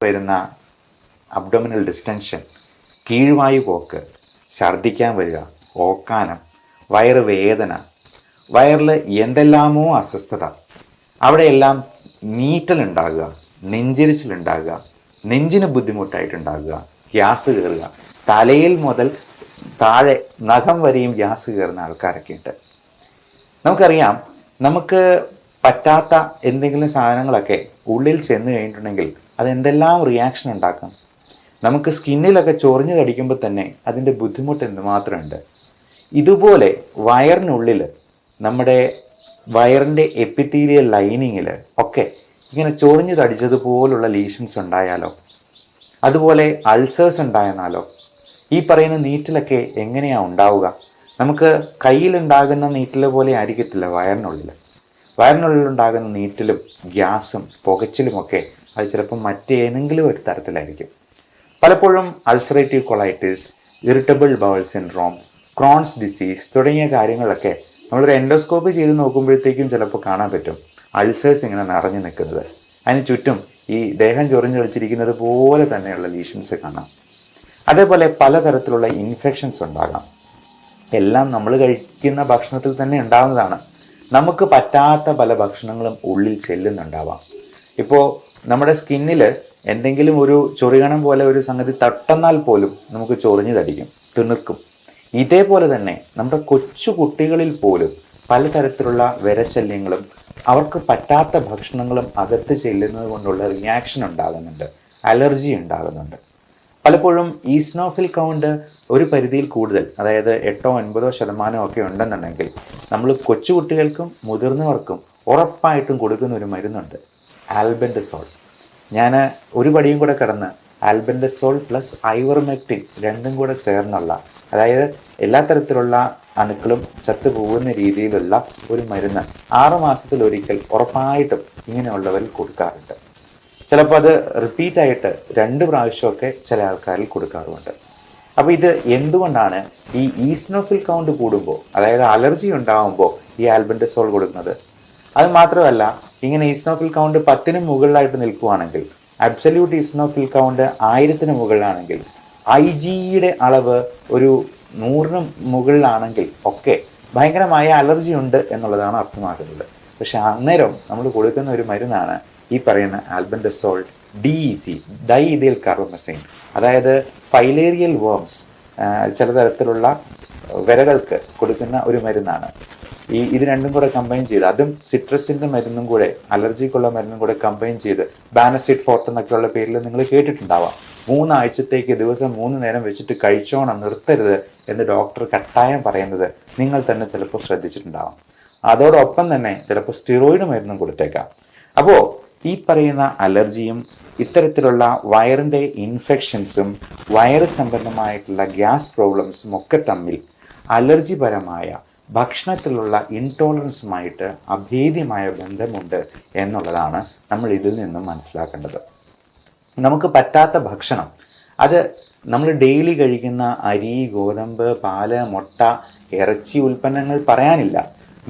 വരുന്ന അബ്ഡോമിനൽ ഡിസ്റ്റൻഷൻ, കീഴ്വായു പോക്ക്, ഛർദ്ദിക്കാൻ വരിക, ഓക്കാനം, വയറ് വേദന, വയറിൽ എന്തെല്ലാമോ അസ്വസ്ഥത, അവിടെയെല്ലാം നീറ്റലുണ്ടാകുക, നെഞ്ചിരിച്ചിലുണ്ടാകുക, നെഞ്ചിന് ബുദ്ധിമുട്ടായിട്ടുണ്ടാകുക, ഗ്യാസ് കയറുക, തലയിൽ മുതൽ താഴെ നഖം വരെയും ഗ്യാസ് കയറുന്ന ആൾക്കാരൊക്കെ ഉണ്ട്. നമുക്കറിയാം, നമുക്ക് പറ്റാത്ത എന്തെങ്കിലും സാധനങ്ങളൊക്കെ ഉള്ളിൽ ചെന്ന് കഴിഞ്ഞിട്ടുണ്ടെങ്കിൽ അതെന്തെല്ലാം റിയാക്ഷൻ ഉണ്ടാക്കും. നമുക്ക് സ്കിന്നിലൊക്കെ ചൊറിഞ്ഞു കടിക്കുമ്പോൾ തന്നെ അതിൻ്റെ ബുദ്ധിമുട്ട് എന്തുമാത്രമുണ്ട്. ഇതുപോലെ വയറിനുള്ളിൽ, നമ്മുടെ വയറിൻ്റെ എപ്പിത്തീലിയൽ ലൈനിങ്ങിൽ ഒക്കെ ഇങ്ങനെ ചൊറിഞ്ഞു കടിച്ചതുപോലുള്ള ലീഷൻസ് ഉണ്ടായാലോ, അതുപോലെ അൾസേഴ്സ് ഉണ്ടായെന്നാലോ, ഈ പറയുന്ന നീറ്റിലൊക്കെ എങ്ങനെയാണ് ഉണ്ടാവുക? നമുക്ക് കയ്യിലുണ്ടാകുന്ന നീറ്റിൽ പോലെ ആയിരിക്കത്തില്ല വയറിനുള്ളിലുണ്ടാകുന്ന നീറ്റിലും ഗ്യാസും പുകച്ചിലുമൊക്കെ അത് ചിലപ്പോൾ മറ്റേതെങ്കിലും ഒരു തരത്തിലായിരിക്കും. പലപ്പോഴും ulcerative colitis, irritable bowl syndrome, Crohn's disease തുടങ്ങിയ കാര്യങ്ങളൊക്കെ നമ്മളൊരു എൻഡോസ്കോപ്പി ചെയ്ത് നോക്കുമ്പോഴത്തേക്കും ചിലപ്പോൾ കാണാൻ പറ്റും അൾസേഴ്സ് ഇങ്ങനെ നിറഞ്ഞു നിൽക്കുന്നത്. അതിന് ചുറ്റും ഈ ദേഹം ചൊറിഞ്ഞു കളിച്ചിരിക്കുന്നത് പോലെ തന്നെയുള്ള ലീഷൻസ് കാണാം. അതേപോലെ പലതരത്തിലുള്ള ഇൻഫെക്ഷൻസ് ഉണ്ടാകാം. എല്ലാം നമ്മൾ കഴിക്കുന്ന ഭക്ഷണത്തിൽ തന്നെ ഉണ്ടാകുന്നതാണ്. നമുക്ക് പറ്റാത്ത പല ഭക്ഷണങ്ങളും ഉള്ളിൽ ചെല്ലുന്നുണ്ടാവാം. ഇപ്പോൾ നമ്മുടെ സ്കിന്നിൽ എന്തെങ്കിലും ഒരു ചൊറിയണം പോലെ ഒരു സംഗതി തട്ടുന്നാൽ പോലും നമുക്ക് ചൊറിഞ്ഞു തടിക്കും, തിണുർക്കും. ഇതേപോലെ തന്നെ നമ്മുടെ കൊച്ചു കുട്ടികളിൽ പോലും പലതരത്തിലുള്ള വിരശല്യങ്ങളും അവർക്ക് പറ്റാത്ത ഭക്ഷണങ്ങളും അകത്ത് ചെല്ലുന്നത് കൊണ്ടുള്ള റിയാക്ഷൻ ഉണ്ടാകുന്നുണ്ട്, അലർജി ഉണ്ടാകുന്നുണ്ട്. പലപ്പോഴും ഈസ്നോഫിൽ കൗണ്ട് ഒരു പരിധിയിൽ കൂടുതൽ, അതായത് 8-9% ഒക്കെ ഉണ്ടെന്നുണ്ടെങ്കിൽ നമ്മൾ കൊച്ചുകുട്ടികൾക്കും മുതിർന്നവർക്കും ഉറപ്പായിട്ടും കൊടുക്കുന്ന ഒരു മരുന്നുണ്ട്, ആൽബൻഡസോൾ. ഞാൻ ഒരു പടിയും കൂടെ കടന്ന് ആൽബൻഡസോൾ പ്ലസ് ഐവർമെക്റ്റിൻ രണ്ടും കൂടെ ചേർന്നുള്ള, അതായത് എല്ലാ തരത്തിലുള്ള അണുക്കളും ചത്തുപോകുന്ന രീതിയിലുള്ള ഒരു മരുന്ന് 6 മാസത്തിലൊരിക്കൽ ഉറപ്പായിട്ടും ഇങ്ങനെയുള്ളവരിൽ കൊടുക്കാറുണ്ട്. ചിലപ്പോൾ അത് റിപ്പീറ്റായിട്ട് 2 പ്രാവശ്യമൊക്കെ ചില ആൾക്കാരിൽ കൊടുക്കാറുമുണ്ട്. അപ്പോൾ ഇത് എന്തുകൊണ്ടാണ് ഈ ഈസ്നോഫിൽ കൗണ്ട് കൂടുമ്പോൾ, അതായത് അലർജി ഉണ്ടാകുമ്പോൾ ഈ ആൽബൻഡസോൾ കൊടുക്കുന്നത്? അത് മാത്രമല്ല, ഇങ്ങനെ ഈസ്നോഫിൽ കൗണ്ട് 10-ന് മുകളിലായിട്ട് നിൽക്കുകയാണെങ്കിൽ, അബ്സല്യൂട്ട് ഈസ്നോഫിൽ കൗണ്ട് 1000-ന് മുകളിലാണെങ്കിൽ, IgEയുടെ അളവ് ഒരു 100-ന് മുകളിലാണെങ്കിൽ ഒക്കെ ഭയങ്കരമായ അലർജി ഉണ്ട് എന്നുള്ളതാണ് അർത്ഥമാക്കുന്നത്. പക്ഷെ അന്നേരം നമ്മൾ കൊടുക്കുന്ന ഒരു മരുന്നാണ് ഈ പറയുന്ന ആൽബൻഡസോൾ DEC, ഡൈഇഥൈൽ കാർബമസൈൻ. അതായത് ഫൈലേറിയൽ വേംസ്, ചില തരത്തിലുള്ള വിരകൾക്ക് കൊടുക്കുന്ന ഒരു മരുന്നാണ്. ഇത് രണ്ടും കൂടെ കമ്പൈൻ ചെയ്ത്, അതും സിട്രസിൻ്റെ മരുന്നും കൂടെ, അലർജിക്കുള്ള മരുന്നും കൂടെ കമ്പൈൻ ചെയ്ത്, ബാനസിഡ് ഫോർട്ട് എന്നൊക്കെയുള്ള പേരിൽ നിങ്ങൾ കേട്ടിട്ടുണ്ടാവാം. 3 ആഴ്ചത്തേക്ക് ദിവസം 3 നേരം വെച്ചിട്ട് കഴിച്ചോണം, നിർത്തരുത് എന്ന് ഡോക്ടർ കട്ടായം പറയുന്നത് നിങ്ങൾ തന്നെ ചിലപ്പോൾ ശ്രദ്ധിച്ചിട്ടുണ്ടാവാം. അതോടൊപ്പം തന്നെ ചിലപ്പോൾ സ്റ്റിറോയിഡ് മരുന്നും കൊടുത്തേക്കാം. അപ്പോൾ ഈ പറയുന്ന അലർജിയും ഇത്തരത്തിലുള്ള വയറിൻ്റെ ഇൻഫെക്ഷൻസും വയറ് സംബന്ധമായിട്ടുള്ള ഗ്യാസ് പ്രോബ്ലംസും ഒക്കെ തമ്മിൽ അലർജിപരമായ ഭക്ഷണത്തിലുള്ള ഇൻടോളറൻസുമായിട്ട് അഭേദ്യമായ ബന്ധമുണ്ട് എന്നുള്ളതാണ് നമ്മൾ ഇതിൽ നിന്നും മനസ്സിലാക്കേണ്ടത്. നമുക്ക് പറ്റാത്ത ഭക്ഷണം, അത് നമ്മൾ ഡെയിലി കഴിക്കുന്ന അരി, ഗോതമ്പ്, പാല്, മുട്ട, ഇറച്ചി ഉൽപ്പന്നങ്ങൾ പറയാനില്ല,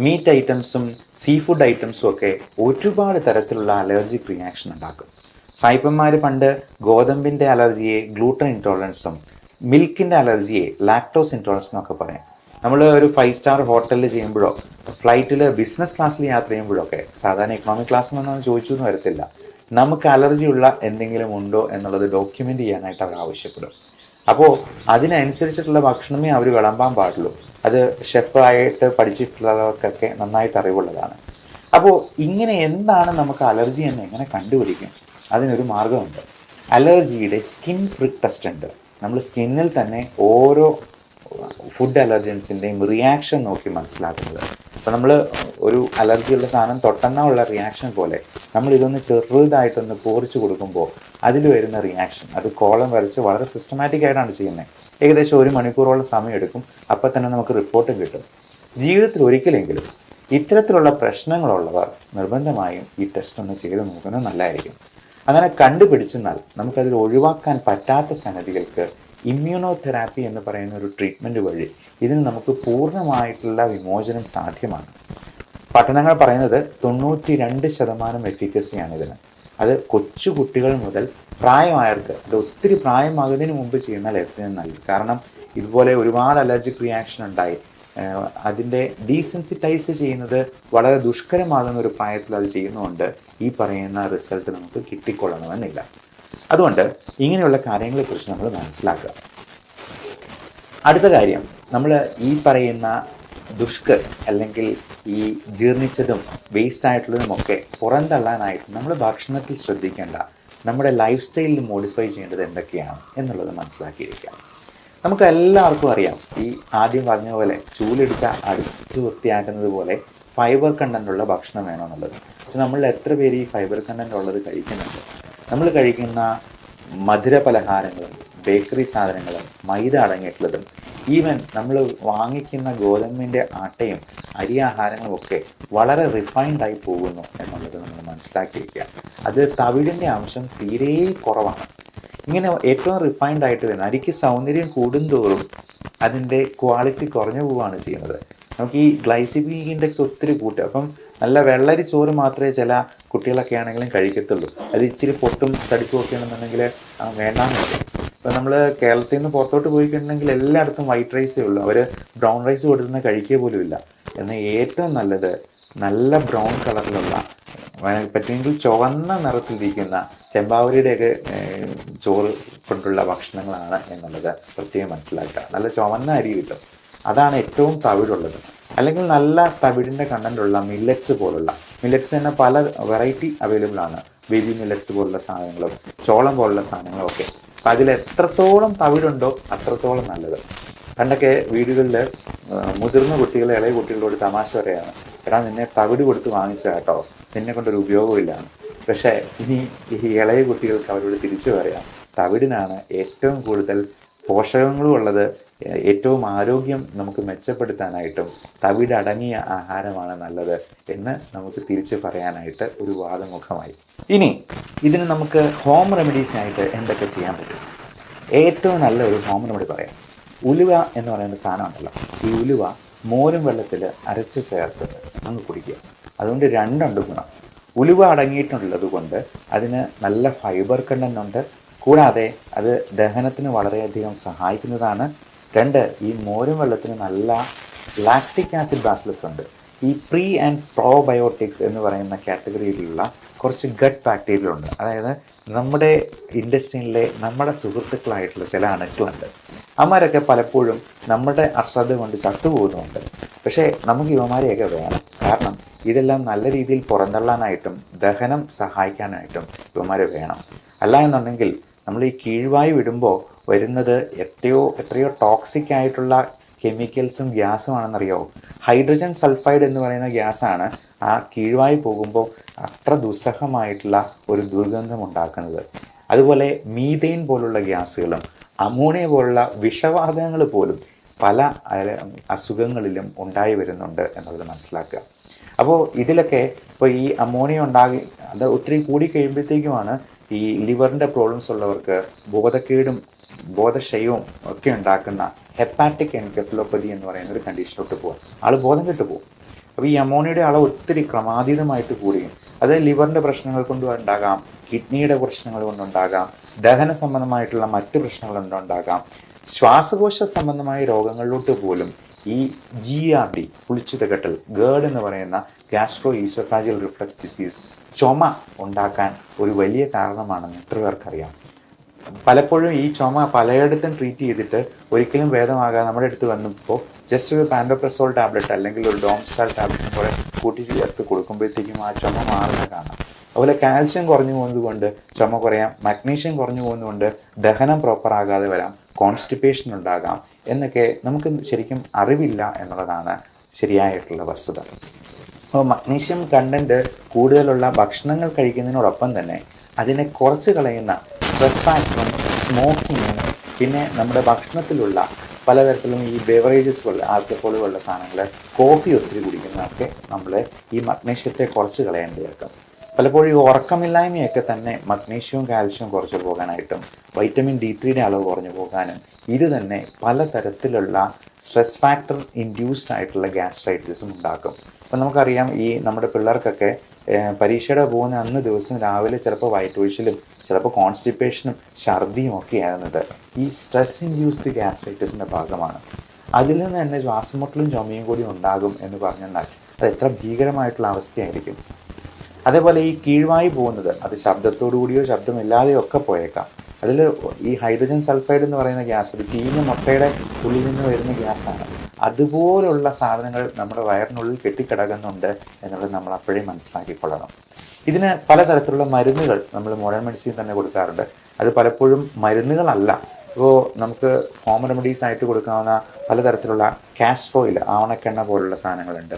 മീറ്റ് ഐറ്റംസും സീ ഫുഡ് ഐറ്റംസും ഒക്കെ ഒരുപാട് തരത്തിലുള്ള അലർജിക് റിയാക്ഷൻ ഉണ്ടാക്കും. സായിപ്പന്മാർ പണ്ട് ഗോതമ്പിൻ്റെ അലർജിയെ ഗ്ലൂട്ടൻ ഇൻടോളറൻസും മിൽക്കിൻ്റെ അലർജിയെ ലാക്ടോസ് ഇൻടോളറൻസും ഒക്കെ പറയാം. നമ്മൾ ഒരു 5 സ്റ്റാർ ഹോട്ടലിൽ ചെയ്യുമ്പോഴോ ഫ്ലൈറ്റിൽ ബിസിനസ് ക്ലാസ്സിൽ യാത്ര ചെയ്യുമ്പോഴൊക്കെ, സാധാരണ എക്കണോമിക് ക്ലാസ്സിലൊന്നും ചോദിച്ചു എന്ന് വരത്തില്ല, നമുക്ക് അലർജിയുള്ള എന്തെങ്കിലും ഉണ്ടോ എന്നുള്ളത് ഡോക്യുമെൻ്റ് ചെയ്യാനായിട്ട് അവർ ആവശ്യപ്പെടും. അപ്പോൾ അതിനനുസരിച്ചിട്ടുള്ള ഭക്ഷണമേ അവർ വിളമ്പാൻ പാടുള്ളൂ. അത് ഷെഫായിട്ട് പഠിച്ചിട്ടുള്ളവർക്കൊക്കെ നന്നായിട്ട് അറിവുള്ളതാണ്. അപ്പോൾ ഇങ്ങനെ എന്താണ് നമുക്ക് അലർജി എന്ന് എങ്ങനെ കണ്ടുപിടിക്കും? അതിനൊരു മാർഗമുണ്ട്. അലർജിയുടെ സ്കിൻ പ്രിക് ടെസ്റ്റ് ഉണ്ട്. നമ്മൾ സ്കിന്നിൽ തന്നെ ഓരോ ഫുഡ് അലർജൻസിൻ്റെയും റിയാക്ഷൻ നോക്കി മനസ്സിലാക്കുന്നത്. അപ്പോൾ നമ്മൾ ഒരു അലർജിയുള്ള സാധനം തൊട്ടെന്നുള്ള റിയാക്ഷൻ പോലെ നമ്മൾ ഇതൊന്ന് ചെറുതായിട്ടൊന്ന് പോറിച്ച് കൊടുക്കുമ്പോൾ അതിൽ വരുന്ന റിയാക്ഷൻ, അത് കോളം വരച്ച് വളരെ സിസ്റ്റമാറ്റിക് ആയിട്ടാണ് ചെയ്യുന്നത്. ഏകദേശം 1 മണിക്കൂറോളം സമയം എടുക്കും. അപ്പോൾ തന്നെ നമുക്ക് റിപ്പോർട്ടും കിട്ടും. ജീവിതത്തിൽ ഒരിക്കലെങ്കിലും ഇത്തരത്തിലുള്ള പ്രശ്നങ്ങളുള്ളവർ നിർബന്ധമായും ഈ ടെസ്റ്റ് ഒന്ന് ചെയ്ത് നോക്കുന്നത് നല്ലതായിരിക്കും. അങ്ങനെ കണ്ടുപിടിച്ചെന്നാൽ നമുക്കതിൽ ഒഴിവാക്കാൻ പറ്റാത്ത സംഗതികൾക്ക് ഇമ്മ്യൂണോതെറാപ്പി എന്ന് പറയുന്ന ഒരു ട്രീറ്റ്മെൻറ്റ് വഴി ഇതിന് നമുക്ക് പൂർണ്ണമായിട്ടുള്ള വിമോചനം സാധ്യമാണ്. പഠനങ്ങൾ പറയുന്നത് 92% എഫിക്കസിയാണ് ഇതിന്. അത് കൊച്ചു കുട്ടികൾ മുതൽ പ്രായമായവർക്ക്, അത് ഒത്തിരി പ്രായമാകുന്നതിന് മുമ്പ് ചെയ്യുന്നാൽ ഏറ്റവും നല്ലത്. കാരണം ഇതുപോലെ ഒരുപാട് അലർജിക് റിയാക്ഷൻ ഉണ്ടായി അതിൻ്റെ ഡീസെൻസിറ്റൈസ് ചെയ്യുന്നത് വളരെ ദുഷ്കരമാകുന്ന ഒരു പ്രായത്തിൽ അത് ചെയ്യുന്നതുകൊണ്ട് ഈ പറയുന്ന റിസൾട്ട് നമുക്ക് കിട്ടിക്കൊള്ളണമെന്നില്ല. അതുകൊണ്ട് ഇങ്ങനെയുള്ള കാര്യങ്ങളെക്കുറിച്ച് നമ്മൾ മനസ്സിലാക്കുക. അടുത്ത കാര്യം, നമ്മൾ ഈ പറയുന്ന ദുഷ്കർ അല്ലെങ്കിൽ ഈ ജീർണിച്ചതും വേസ്റ്റ് ആയിട്ടുള്ളതുമൊക്കെ പുറന്തള്ളാനായിട്ട് നമ്മൾ ഭക്ഷണത്തിൽ ശ്രദ്ധിക്കേണ്ട, നമ്മുടെ ലൈഫ് സ്റ്റൈലിൽ മോഡിഫൈ ചെയ്യേണ്ടത് എന്തൊക്കെയാണ് എന്നുള്ളത് മനസ്സിലാക്കിയിരിക്കാം. നമുക്ക് എല്ലാവർക്കും അറിയാം, ഈ ആദ്യം പറഞ്ഞ പോലെ ചൂലിടിച്ച അടിച്ചു വൃത്തിയാക്കുന്നത് പോലെ ഫൈബർ കണ്ടൻ്റുള്ള ഭക്ഷണം വേണമെന്നുള്ളത്. പക്ഷെ നമ്മൾ എത്ര പേര് ഈ ഫൈബർ കണ്ടൻ്റ് ഉള്ളത് കഴിക്കുന്നുണ്ട്? നമ്മൾ കഴിക്കുന്ന മധുര പലഹാരങ്ങളും ബേക്കറി സാധനങ്ങളും മൈദ അടങ്ങിയിട്ടുള്ളതും ഈവൻ നമ്മൾ വാങ്ങിക്കുന്ന ഗോതമ്പിൻ്റെ ആട്ടയും അരി ആഹാരങ്ങളും ഒക്കെ വളരെ റിഫൈൻഡായി പോകുന്നു എന്നുള്ളത് നമ്മൾ മനസ്സിലാക്കിയിരിക്കുക. അത് തവിടിൻ്റെ അംശം തീരെ കുറവാണ്. ഇങ്ങനെ ഏറ്റവും റിഫൈൻഡ് ആയിട്ട് വരുന്നത് അരിക്ക് സൗന്ദര്യം കൂടുന്തോറും അതിൻ്റെ ക്വാളിറ്റി കുറഞ്ഞു പോവുകയാണ് ചെയ്യുന്നത്. നമുക്ക് ഈ ഗ്ലൈസിമിക് ഇൻഡെക്സ് ഒത്തിരി കൂട്ടുക. അപ്പം നല്ല വെള്ളരി ചോറ് മാത്രമേ ചില കുട്ടികളൊക്കെ ആണെങ്കിലും കഴിക്കത്തുള്ളൂ. അത് ഇച്ചിരി പൊട്ടും തടിപ്പും ഒക്കെ ആണെന്നുണ്ടെങ്കിൽ വേണ്ടാന്ന് പറയും. ഇപ്പം നമ്മൾ കേരളത്തിൽ നിന്ന് പുറത്തോട്ട് പോയിട്ടുണ്ടെങ്കിൽ എല്ലായിടത്തും വൈറ്റ് റൈസേ ഉള്ളൂ. അവർ ബ്രൗൺ റൈസ് കൊടുക്കുന്ന കഴിക്കുക പോലും ഇല്ല. എന്നാൽ ഏറ്റവും നല്ലത് നല്ല ബ്രൗൺ കളറിലുള്ള, പറ്റുമെങ്കിൽ ചുവന്ന നിറത്തിലിരിക്കുന്ന ചെമ്പാവരിയുടെയൊക്കെ ചോറ് കൊണ്ടുള്ള ഭക്ഷണങ്ങളാണ് എന്നുള്ളത് പ്രത്യേകം മനസ്സിലാക്കുക. നല്ല ചുവന്ന അരി കിട്ടും, അതാണ് ഏറ്റവും തവിടുള്ളത്. അല്ലെങ്കിൽ നല്ല തവിടിൻ്റെ കണ്ടൻ്റുള്ള മില്ലറ്റ്സ് പോലുള്ള, മില്ലറ്റ്സ് തന്നെ പല വെറൈറ്റി അവൈലബിൾ ആണ്. ബേബി മില്ലറ്റ്സ് പോലുള്ള സാധനങ്ങളും ചോളം പോലുള്ള സാധനങ്ങളും ഒക്കെ. അപ്പം അതിൽ എത്രത്തോളം തവിടുണ്ടോ അത്രത്തോളം നല്ലത്. പണ്ടൊക്കെ വീടുകളിൽ മുതിർന്ന കുട്ടികൾ ഇളയ കുട്ടികളോട് തമാശ പറയാണ്, എടാ നിന്നെ തവിട് കൊടുത്ത് വാങ്ങിച്ച കേട്ടോ, നിന്നെ കൊണ്ടൊരു ഉപയോഗമില്ലാണ്. പക്ഷേ ഇനി ഈ ഇളയ കുട്ടികൾക്ക് അവരോട് തിരിച്ചു പറയാം, തവിടിനാണ് ഏറ്റവും കൂടുതൽ പോഷകങ്ങളും ഉള്ളത്, ഏറ്റവും ആരോഗ്യം നമുക്ക് മെച്ചപ്പെടുത്താനായിട്ടും തവിട് അടങ്ങിയ ആഹാരമാണ് നല്ലത് എന്ന് നമുക്ക് തിരിച്ചു പറയാനായിട്ട് ഒരു വാദമുഖമായി. ഇനി ഇതിന് നമുക്ക് ഹോം റെമഡീസിനായിട്ട് എന്തൊക്കെ ചെയ്യാൻ പറ്റും? ഏറ്റവും നല്ല ഒരു ഹോം റെമഡി പറയാം. ഉലുവ എന്ന് പറയുന്ന സാധനം ഉണ്ടല്ലോ, ഈ ഉലുവ മോരും വെള്ളത്തിൽ അരച്ച് ചേർത്ത് അങ്ങ് കുടിക്കുക. അതുകൊണ്ട് രണ്ടുണ്ട് ഗുണം. ഉലുവ അടങ്ങിയിട്ടുള്ളത് കൊണ്ട് അതിന് നല്ല ഫൈബർ കണ്ടൻ്റ് ഉണ്ട്, കൂടാതെ അത് ദഹനത്തിന് വളരെയധികം സഹായിക്കുന്നതാണ്. രണ്ട്, ഈ മോരും വെള്ളത്തിന് നല്ല ലാക്റ്റിക് ആസിഡ് ബാസിലസ് ഉണ്ട്. ഈ പ്രീ ആൻഡ് പ്രോബയോട്ടിക്സ് എന്ന് പറയുന്ന കാറ്റഗറിയിലുള്ള കുറച്ച് ഗട്ട് ബാക്ടീരിയ ഉണ്ട്. അതായത് നമ്മുടെ ഇൻഡസ്ട്രിയിലെ നമ്മുടെ സുഹൃത്തുക്കളായിട്ടുള്ള ചില അണുക്കളുണ്ട്. അവന്മാരൊക്കെ പലപ്പോഴും നമ്മുടെ അശ്രദ്ധ കൊണ്ട് ചത്തുപോകുന്നുണ്ട്. പക്ഷേ നമുക്ക് ഇവന്മാരെയൊക്കെ വേണം. കാരണം ഇതെല്ലാം നല്ല രീതിയിൽ പുറന്തള്ളാനായിട്ടും ദഹനം സഹായിക്കാനായിട്ടും ഇവന്മാരെ വേണം. അല്ല എന്നുണ്ടെങ്കിൽ നമ്മൾ ഈ കീഴ്വായു വിടുമ്പോൾ വരുന്നത് എത്രയോ ടോക്സിക് ആയിട്ടുള്ള കെമിക്കൽസും ഗ്യാസും ആണെന്നറിയാമോ? ഹൈഡ്രജൻ സൾഫൈഡ് എന്ന് പറയുന്ന ഗ്യാസാണ് ആ കീഴ്വായു പോകുമ്പോൾ അത്ര ദുസ്സഹമായിട്ടുള്ള ഒരു ദുർഗന്ധം ഉണ്ടാക്കുന്നത്. അതുപോലെ മീഥെയിൻ പോലുള്ള ഗ്യാസുകളും അമോണിയ പോലുള്ള വിഷവാതകങ്ങൾ പോലും പല അസുഖങ്ങളിലും ഉണ്ടായി വരുന്നുണ്ട് എന്നുള്ളത് മനസ്സിലാക്കുക. അപ്പോൾ ഇതിലൊക്കെ ഇപ്പോൾ ഈ അമോണിയ അത് ഒത്തിരി കൂടി കഴിയുമ്പോഴത്തേക്കുമാണ് ഈ ലിവറിൻ്റെ പ്രോബ്ലംസ് ഉള്ളവർക്ക് ബോധക്കേടും ബോധക്ഷയവും ഒക്കെ ഉണ്ടാക്കുന്ന ഹെപ്പാറ്റിക് എൻകെഫലോപ്പതി എന്ന് പറയുന്ന ഒരു കണ്ടീഷനിലോട്ട് പോകും. ആൾ ബോധം കെട്ട് പോകും. അപ്പോൾ ഈ അമോണിയയുടെ അളവ് ഒത്തിരി ക്രമാതീതമായിട്ട് കൂടുകയും അത് ലിവറിൻ്റെ പ്രശ്നങ്ങൾ കൊണ്ട് ഉണ്ടാകാം, കിഡ്നിയുടെ പ്രശ്നങ്ങൾ കൊണ്ടുണ്ടാകാം, ദഹന സംബന്ധമായിട്ടുള്ള മറ്റ് പ്രശ്നങ്ങൾ കൊണ്ടുണ്ടാകാം, ശ്വാസകോശ സംബന്ധമായ രോഗങ്ങളിലോട്ട് പോലും ഈ GERD പുളിച്ചുതകട്ടൽ, ഗേർഡ് എന്ന് പറയുന്ന ഗ്യാസ്ട്രോ ഈസോഫാജിയൽ റിഫ്ലക്സ് ഡിസീസ്, ചുമ ഉണ്ടാക്കാൻ ഒരു വലിയ കാരണമാണെന്ന് എത്ര പേർക്കറിയാം? പലപ്പോഴും ഈ ചുമ പലയിടത്തും ട്രീറ്റ് ചെയ്തിട്ട് ഒരിക്കലും ഭേദമാകാതെ നമ്മുടെ അടുത്ത് വന്നപ്പോൾ ജസ്റ്റ് ഒരു പാൻഡോപ്രസോൾ ടാബ്ലറ്റ് അല്ലെങ്കിൽ ഒരു ഡോംസ്റ്റാൾ ടാബ്ലറ്റും കൂടെ കൂട്ടി ചേർത്ത് കൊടുക്കുമ്പോഴത്തേക്കും ആ ചുമ മാറുന്ന കാണാം. അതുപോലെ കാൽഷ്യം കുറഞ്ഞു പോകുന്നതുകൊണ്ട് ചുമ കുറയാം, മഗ്നീഷ്യം കുറഞ്ഞു പോകുന്നതുകൊണ്ട് ദഹനം പ്രോപ്പർ ആകാതെ വരാം, കോൺസ്റ്റിപ്പേഷൻ ഉണ്ടാകാം എന്നൊക്കെ നമുക്ക് ശരിക്കും അറിവില്ല എന്നുള്ളതാണ് ശരിയായിട്ടുള്ള വസ്തുത. അപ്പോൾ മഗ്നീഷ്യം കണ്ടൻറ്റ് കൂടുതലുള്ള ഭക്ഷണങ്ങൾ കഴിക്കുന്നതിനോടൊപ്പം തന്നെ അതിനെ കുറച്ച് കളയുന്ന സ്ട്രെസ് ഫാക്ടറും സ്മോക്കിങ്ങും പിന്നെ നമ്മുടെ ഭക്ഷണത്തിലുള്ള പലതരത്തിലും ഈ ബെവറേജസ് പോലുള്ള ആൽക്കഹോൾ പോലുള്ള സാധനങ്ങൾ, കോഫി ഒത്തിരി കുടിക്കുന്നതൊക്കെ നമ്മൾ ഈ മഗ്നീഷ്യത്തെ കുറച്ച് കളയേണ്ടതായിരിക്കും. പലപ്പോഴും ഈ ഉറക്കമില്ലായ്മയൊക്കെ തന്നെ മഗ്നീഷ്യവും കാൽഷ്യവും കുറച്ച് പോകാനായിട്ടും വൈറ്റമിൻ D3യുടെ അളവ് കുറഞ്ഞു പോകാനും ഇത് തന്നെ പലതരത്തിലുള്ള സ്ട്രെസ് ഫാക്ടർ ഇൻഡ്യൂസ്ഡ് ആയിട്ടുള്ള ഗ്യാസ്ട്രൈറ്റിസും ഉണ്ടാക്കും. അപ്പം നമുക്കറിയാം ഈ നമ്മുടെ പിള്ളേർക്കൊക്കെ പരീക്ഷയുടെ പോകുന്ന അന്ന് ദിവസം രാവിലെ ചിലപ്പോൾ വയറ്റൊഴിച്ചിലും ചിലപ്പോൾ കോൺസ്റ്റിപ്പേഷനും ഛർദിയും ഒക്കെ ആകുന്നത് ഈ സ്ട്രെസ് ഇൻഡ്യൂസ്ഡ് ഗ്യാസ്ട്രൈറ്റിസിൻ്റെ ഭാഗമാണ്. അതിൽ നിന്ന് തന്നെ ശ്വാസമുട്ടലും ചുമയും കൂടി ഉണ്ടാകും എന്ന് പറഞ്ഞാൽ അത് എത്ര ഭീകരമായിട്ടുള്ള അവസ്ഥയായിരിക്കും. അതേപോലെ ഈ കീഴ്വായി പോകുന്നത് അത് ശബ്ദത്തോടു കൂടിയോ ശബ്ദമില്ലാതെയോ ഒക്കെ പോയേക്കാം. അതിൽ ഈ ഹൈഡ്രജൻ സൾഫൈഡ് എന്ന് പറയുന്ന ഗ്യാസ്, അത് ചീഞ്ഞ മുട്ടയുടെ ഉള്ളിൽ നിന്ന് വരുന്ന ഗ്യാസാണ്. അതുപോലുള്ള സാധനങ്ങൾ നമ്മുടെ വയറിനുള്ളിൽ കെട്ടിക്കിടക്കുന്നുണ്ട് എന്നുള്ളത് നമ്മൾ അപ്പോഴേ മനസ്സിലാക്കിക്കൊള്ളണം. ഇതിന് പലതരത്തിലുള്ള മരുന്നുകൾ നമ്മൾ മോഡേൺ മെഡിസിൻ തന്നെ കൊടുക്കാറുണ്ട്. അത് പലപ്പോഴും മരുന്നുകളല്ല. ഇപ്പോൾ നമുക്ക് ഹോം റെമഡീസ് ആയിട്ട് കൊടുക്കാവുന്ന പലതരത്തിലുള്ള കാസ്റ്റർ ഓയിൽ, ആവണക്കെണ്ണ പോലുള്ള സാധനങ്ങളുണ്ട്.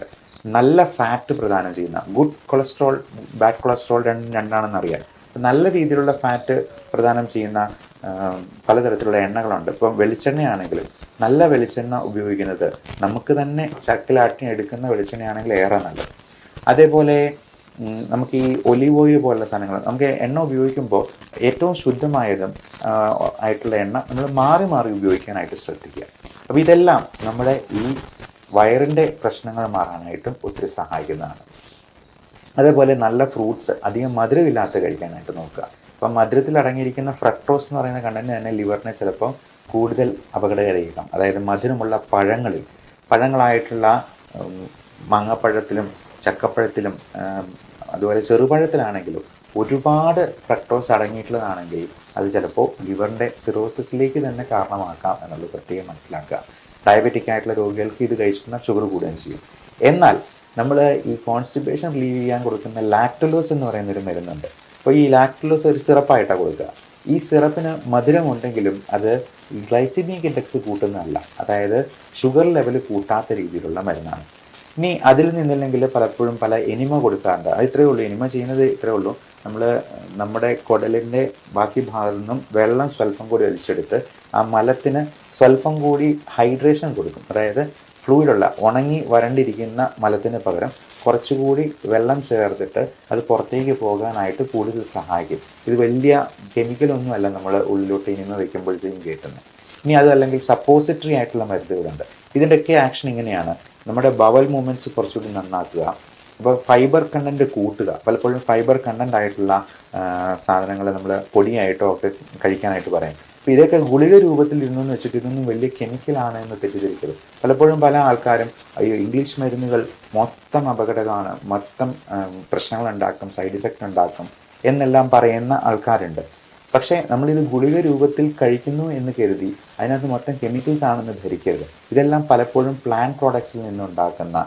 നല്ല ഫാറ്റ് പ്രദാനം ചെയ്യുന്ന ഗുഡ് കൊളസ്ട്രോൾ, ബാഡ് കൊളസ്ട്രോൾ രണ്ടാണെന്ന് അറിയാം. നല്ല രീതിയിലുള്ള ഫാറ്റ് പ്രദാനം ചെയ്യുന്ന പലതരത്തിലുള്ള എണ്ണകളുണ്ട്. ഇപ്പം വെളിച്ചെണ്ണയാണെങ്കിലും നല്ല വെളിച്ചെണ്ണ ഉപയോഗിക്കുന്നത് നമുക്ക് തന്നെ ചക്കിലാട്ടി എടുക്കുന്ന വെളിച്ചെണ്ണയാണെങ്കിൽ ഏറെ നല്ലത്. അതേപോലെ നമുക്ക് ഈ ഒലീവ് ഓയിൽ പോലുള്ള സാധനങ്ങൾ, നമുക്ക് എണ്ണ ഉപയോഗിക്കുമ്പോൾ ഏറ്റവും ശുദ്ധമായതും ആയിട്ടുള്ള എണ്ണ നമ്മൾ മാറി മാറി ഉപയോഗിക്കാനായിട്ട് ശ്രദ്ധിക്കുക. അപ്പോൾ ഇതെല്ലാം നമ്മുടെ ഈ വയറിൻ്റെ പ്രശ്നങ്ങൾ മാറാനായിട്ടും ഒത്തിരി സഹായിക്കുന്നതാണ്. അതേപോലെ നല്ല ഫ്രൂട്ട്സ്, അധികം മധുരമില്ലാത്ത കഴിക്കാനായിട്ട് നോക്കുക. അപ്പം മധുരത്തിൽ അടങ്ങിയിരിക്കുന്ന ഫ്രക്ടോസ് എന്ന് പറയുന്ന കണ്ടന്റ് തന്നെ ലിവറിനെ ചിലപ്പോൾ കൂടുതൽ അപകടകരമായിരിക്കാം. അതായത് മധുരമുള്ള പഴങ്ങളായിട്ടുള്ള മാങ്ങപ്പഴത്തിലും ചക്കപ്പഴത്തിലും അതുപോലെ ചെറുപഴത്തിലാണെങ്കിലും ഒരുപാട് ഫ്രക്ടോസ് അടങ്ങിയിട്ടുള്ളതാണെങ്കിൽ അത് ചിലപ്പോൾ ലിവറിൻ്റെ സിറോസിസിലേക്ക് തന്നെ കാരണമാക്കാം എന്നുള്ളത് പ്രത്യേകം മനസ്സിലാക്കുക. ഡയബറ്റിക് ആയിട്ടുള്ള രോഗികൾക്ക് ഇത് കഴിക്കുന്ന ഷുഗർ കൂടുകയും ചെയ്യും. എന്നാൽ നമ്മൾ ഈ കോൺസ്റ്റിപ്പേഷൻ റിലീവ് ചെയ്യാൻ കൊടുക്കുന്ന ലാക്ടുലോസ് എന്ന് പറയുന്നൊരു മരുന്നുണ്ട്. അപ്പോൾ ഈ ലാക്ടുലോസ് ഒരു സിറപ്പായിട്ടാണ് കൊടുക്കുക. ഈ സിറപ്പിന് മധുരമുണ്ടെങ്കിലും അത് ഗ്ലൈസിമിക് ഇൻഡെക്സ് കൂട്ടുന്നതല്ല, അതായത് ഷുഗർ ലെവൽ കൂട്ടാത്ത രീതിയിലുള്ള മരുന്നാണ്. ഇനി അതിൽ നിന്നില്ലെങ്കിൽ പലപ്പോഴും പല എനിമ കൊടുക്കാറുണ്ട്. അത് ഇത്രയേ ഉള്ളൂ, എനിമ ചെയ്യുന്നത് ഇത്രയേ ഉള്ളൂ. നമ്മുടെ കുടലിൻ്റെ ബാക്കി ഭാഗത്തു നിന്നും വെള്ളം സ്വല്പം കൂടി വലിച്ചെടുത്ത് ആ മലത്തിന് സ്വല്പം കൂടി ഹൈഡ്രേഷൻ കൊടുക്കും. അതായത് ഫ്ലൂയിഡുള്ള ഉണങ്ങി വരണ്ടിരിക്കുന്ന മലത്തിന് പകരം കുറച്ചുകൂടി വെള്ളം ചേർത്തിട്ട് അത് പുറത്തേക്ക് പോകാനായിട്ട് കൂടുതൽ സഹായിക്കും. ഇത് വലിയ കെമിക്കലൊന്നുമല്ല നമ്മൾ ഉള്ളിലോട്ട് എനിമ വയ്ക്കുമ്പോഴത്തേക്കും കേട്ടുന്നത്. ഇനി അതല്ലെങ്കിൽ സപ്പോസിറ്ററി ആയിട്ടുള്ള മരുന്നുകളുണ്ട്. ഇതിൻ്റെയൊക്കെ ആക്ഷൻ ഇങ്ങനെയാണ്: നമ്മുടെ ബവൽ മൂവ്മെൻറ്റ്സ് കുറച്ചുകൂടി നന്നാക്കുക, അപ്പോൾ ഫൈബർ കണ്ടൻറ്റ് കൂട്ടുക. പലപ്പോഴും ഫൈബർ കണ്ടൻ്റ് ആയിട്ടുള്ള സാധനങ്ങൾ നമ്മൾ പൊടിയായിട്ടോ ഒക്കെ കഴിക്കാനായിട്ട് പറയും. അപ്പോൾ ഇതൊക്കെ ഗുളിക രൂപത്തിൽ ഇരുന്നെന്ന് വെച്ചിട്ട് ഇതൊന്നും വലിയ കെമിക്കലാണ് എന്ന് തെറ്റിദ്ധരിക്കരുത്. പലപ്പോഴും പല ആൾക്കാരും അയ്യോ ഇംഗ്ലീഷ് മരുന്നുകൾ മൊത്തം അപകടമാണ്, മൊത്തം പ്രശ്നങ്ങളുണ്ടാക്കും, സൈഡ് ഇഫക്റ്റ് ഉണ്ടാക്കും എന്നെല്ലാം പറയുന്ന ആൾക്കാരുണ്ട്. പക്ഷേ നമ്മളിത് ഗുളിക രൂപത്തിൽ കഴിക്കുന്നു എന്ന് കരുതി അതിനകത്ത് മൊത്തം കെമിക്കൽസ് ആണെന്ന് ധരിക്കരുത്. ഇതെല്ലാം പലപ്പോഴും പ്ലാന്റ് പ്രോഡക്ട്സിൽ നിന്നുണ്ടാക്കുന്ന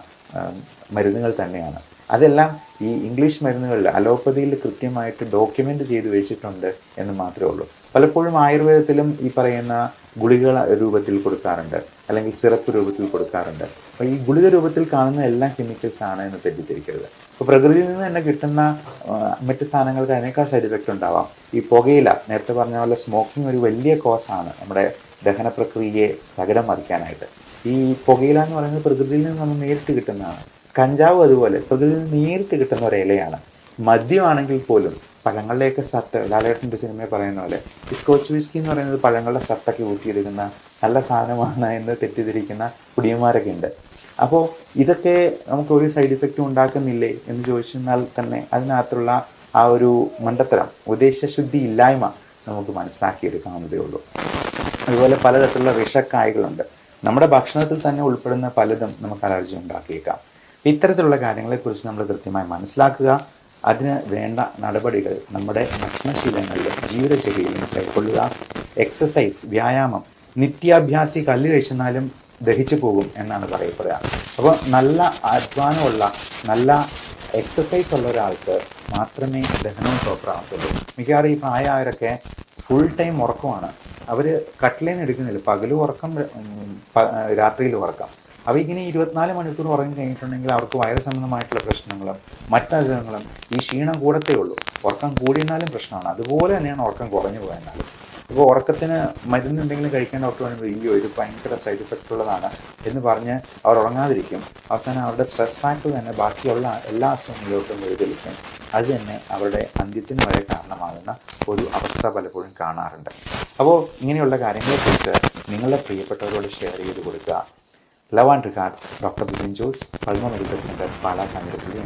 മരുന്നുകൾ തന്നെയാണ്. അതെല്ലാം ഈ ഇംഗ്ലീഷ് മരുന്നുകളിൽ അലോപ്പതിയിൽ കൃത്യമായിട്ട് ഡോക്യുമെൻ്റ് ചെയ്ത് വെച്ചിട്ടുണ്ട് എന്ന് മാത്രമേ ഉള്ളൂ. പലപ്പോഴും ആയുർവേദത്തിലും ഈ പറയുന്ന ഗുളിക രൂപത്തിൽ കൊടുക്കാറുണ്ട്, അല്ലെങ്കിൽ സിറപ്പ് രൂപത്തിൽ കൊടുക്കാറുണ്ട്. അപ്പോൾ ഈ ഗുളിക രൂപത്തിൽ കാണുന്ന എല്ലാം കെമിക്കൽസ് ആണ് എന്ന് തെറ്റിദ്ധരിക്കരുത്. അപ്പോൾ പ്രകൃതിയിൽ നിന്ന് തന്നെ കിട്ടുന്ന മറ്റ് സാധനങ്ങൾക്ക് അതിനേക്കാൾ സൈഡ് എഫക്റ്റ് ഉണ്ടാവാം. ഈ പുകയില, നേരത്തെ പറഞ്ഞ പോലെ സ്മോക്കിംഗ് ഒരു വലിയ കോസാണ് നമ്മുടെ ദഹന പ്രക്രിയയെ തകിടം മറിക്കാനായിട്ട്. ഈ പുകയില എന്ന് പറയുന്നത് പ്രകൃതിയിൽ നിന്ന് നമ്മൾ നേരിട്ട് കിട്ടുന്നതാണ്. കഞ്ചാവ് അതുപോലെ പ്രകൃതിയിൽ നിന്ന് നേരിട്ട് കിട്ടുന്ന ഒരു ഇലയാണ്. മദ്യമാണെങ്കിൽ പോലും പഴങ്ങളുടെയൊക്കെ സത്ത്, ലാലേട്ടൻ്റെ സിനിമയിൽ പറയുന്ന പോലെ ഈ സ്കോച്ച് വിസ്കി എന്ന് പറയുന്നത് പഴങ്ങളുടെ സത്തൊക്കെ ഊറ്റിയെടുക്കുന്ന നല്ല സാധനമാണ് എന്ന് തെറ്റിദ്ധരിക്കുന്ന കുടിയന്മാരൊക്കെ ഉണ്ട്. അപ്പോൾ ഇതൊക്കെ നമുക്ക് ഒരു സൈഡ് ഇഫക്റ്റും ഉണ്ടാക്കുന്നില്ലേ എന്ന് ചോദിച്ചാൽ തന്നെ അതിനകത്തുള്ള ആ ഒരു മണ്ടത്തരം, ഉദ്ദേശശുദ്ധി ഇല്ലായ്മ നമുക്ക് മനസ്സിലാക്കിയെടുക്കാവുന്നതേ ഉള്ളൂ. അതുപോലെ പലതരത്തിലുള്ള വിഷക്കായകളുണ്ട്. നമ്മുടെ ഭക്ഷണത്തിൽ തന്നെ ഉൾപ്പെടുന്ന പലതും നമുക്ക് അലർജി ഉണ്ടാക്കിയേക്കാം. ഇത്തരത്തിലുള്ള കാര്യങ്ങളെക്കുറിച്ച് നമ്മൾ കൃത്യമായി മനസ്സിലാക്കുക. അതിന് വേണ്ട നടപടികൾ നമ്മുടെ ഭക്ഷണശീലങ്ങളിലും ജീവിതചര്യയിലും കൈക്കൊള്ളുക. എക്സസൈസ്, വ്യായാമം, നിത്യാഭ്യാസി കല്ല് കഴിച്ചെന്നാലും ദഹിച്ചു പോകും എന്നാണ് പറയപ്പെടുക. അപ്പോൾ നല്ല അധ്വാനമുള്ള, നല്ല എക്സസൈസ് ഉള്ള ഒരാൾക്ക് മാത്രമേ ദഹനവും പ്രോപ്പറാകത്തുള്ളൂ. മിക്കവാറും ഈ പ്രായമായവരൊക്കെ ഫുൾ ടൈം ഉറക്കമാണ്. അവർ കട്ടിലേന്ന് എടുക്കുന്നില്ല, പകലും ഉറക്കം, രാത്രിയിൽ ഉറക്കം. അപ്പോൾ ഇങ്ങനെ 24 മണിക്കൂർ ഉറങ്ങി കഴിഞ്ഞിട്ടുണ്ടെങ്കിൽ അവർക്ക് വയറ് സംബന്ധമായിട്ടുള്ള പ്രശ്നങ്ങളും മറ്റസുഖങ്ങളും ഈ ക്ഷീണം കൂടത്തേ ഉള്ളൂ. ഉറക്കം കൂടിയെന്നാലും പ്രശ്നമാണ്, അതുപോലെ തന്നെയാണ് ഉറക്കം കുറഞ്ഞു പോയെന്നാലും. അപ്പോൾ ഉറക്കത്തിന് മരുന്നുണ്ടെങ്കിലും കഴിക്കാൻ ഡോക്ടർ പറയുമ്പോൾ അയ്യോ ഇത് ഭയങ്കര സൈഡ് എഫക്റ്റ് ഉള്ളതാണ് എന്ന് പറഞ്ഞ് അവർ ഉറങ്ങാതിരിക്കും. അവസാനം അവരുടെ സ്ട്രെസ് ഫാക്ടർ തന്നെ ബാക്കിയുള്ള എല്ലാ അസുഖങ്ങളിലോട്ടും വഴിതെളിക്കും. അത് തന്നെ അവരുടെ അന്ത്യത്തിന് വരെ കാരണമാകുന്ന ഒരു അവസ്ഥ പലപ്പോഴും കാണാറുണ്ട്. അപ്പോൾ ഇങ്ങനെയുള്ള കാര്യങ്ങളെക്കുറിച്ച് നിങ്ങളുടെ പ്രിയപ്പെട്ടവരോട് ഷെയർ ചെയ്ത് കൊടുക്കുക. Love and regards, doctor Bipin Jose, Pulma medical centre, Pala Kanjirappally.